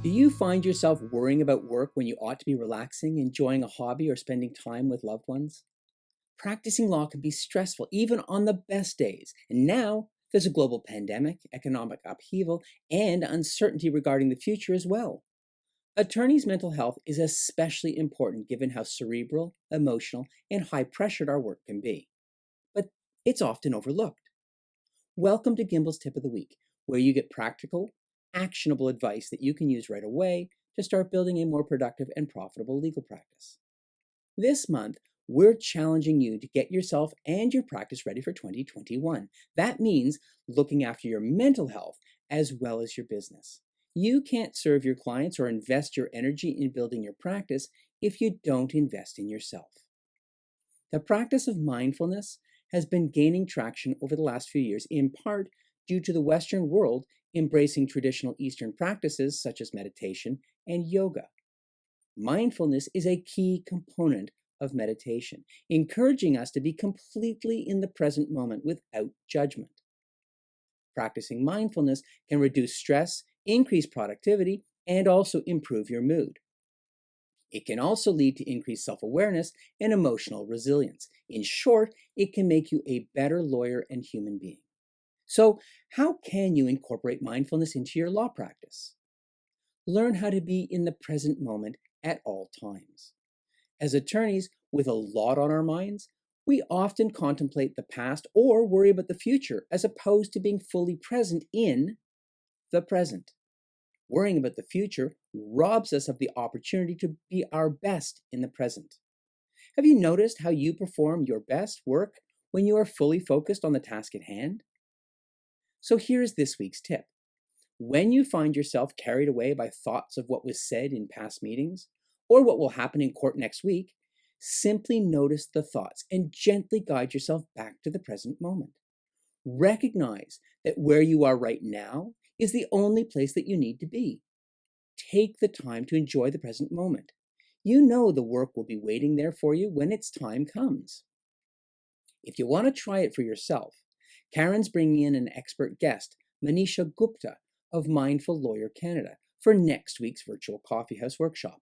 Do you find yourself worrying about work when you ought to be relaxing, enjoying a hobby, or spending time with loved ones? Practicing law can be stressful even on the best days. And now there's a global pandemic, economic upheaval, and uncertainty regarding the future as well. Attorneys' mental health is especially important given how cerebral, emotional, and high pressured our work can be. But it's often overlooked. Welcome to Gimbal's Tip of the Week, where you get practical, actionable advice that you can use right away to start building a more productive and profitable legal practice. This month, we're challenging you to get yourself and your practice ready for 2021. That means looking after your mental health as well as your business. You can't serve your clients or invest your energy in building your practice if you don't invest in yourself. The practice of mindfulness has been gaining traction over the last few years, in part due to the Western world embracing traditional Eastern practices such as meditation and yoga. Mindfulness is a key component of meditation, encouraging us to be completely in the present moment without judgment. Practicing mindfulness can reduce stress, increase productivity, and also improve your mood. It can also lead to increased self-awareness and emotional resilience. In short, it can make you a better lawyer and human being. So, how can you incorporate mindfulness into your law practice? Learn how to be in the present moment at all times. As attorneys with a lot on our minds, we often contemplate the past or worry about the future as opposed to being fully present in the present. Worrying about the future robs us of the opportunity to be our best in the present. Have you noticed how you perform your best work when you are fully focused on the task at hand? So here's this week's tip. When you find yourself carried away by thoughts of what was said in past meetings or what will happen in court next week, simply notice the thoughts and gently guide yourself back to the present moment. Recognize that where you are right now is the only place that you need to be. Take the time to enjoy the present moment. You know the work will be waiting there for you when its time comes. If you want to try it for yourself, Karen's bringing in an expert guest, Manisha Gupta of Mindful Lawyer Canada, for next week's virtual coffeehouse workshop.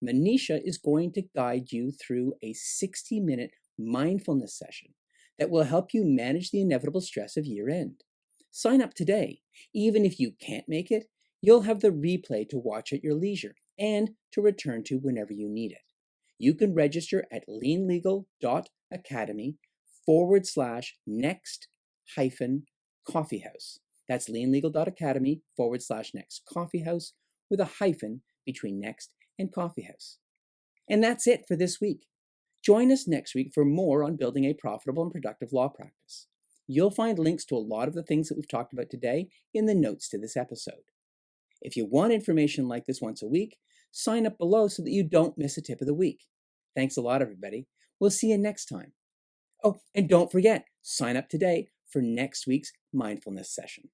Manisha is going to guide you through a 60-minute mindfulness session that will help you manage the inevitable stress of year-end. Sign up today. Even if you can't make it, you'll have the replay to watch at your leisure and to return to whenever you need it. You can register at leanlegal.academy/next-coffeehouse. That's leanlegal.academy/next-coffeehouse with a hyphen between next and coffeehouse. And that's it for this week. Join us next week for more on building a profitable and productive law practice. You'll find links to a lot of the things that we've talked about today in the notes to this episode. If you want information like this once a week, sign up below so that you don't miss a tip of the week. Thanks a lot, everybody. We'll see you next time. Oh, and don't forget, sign up today for next week's mindfulness session.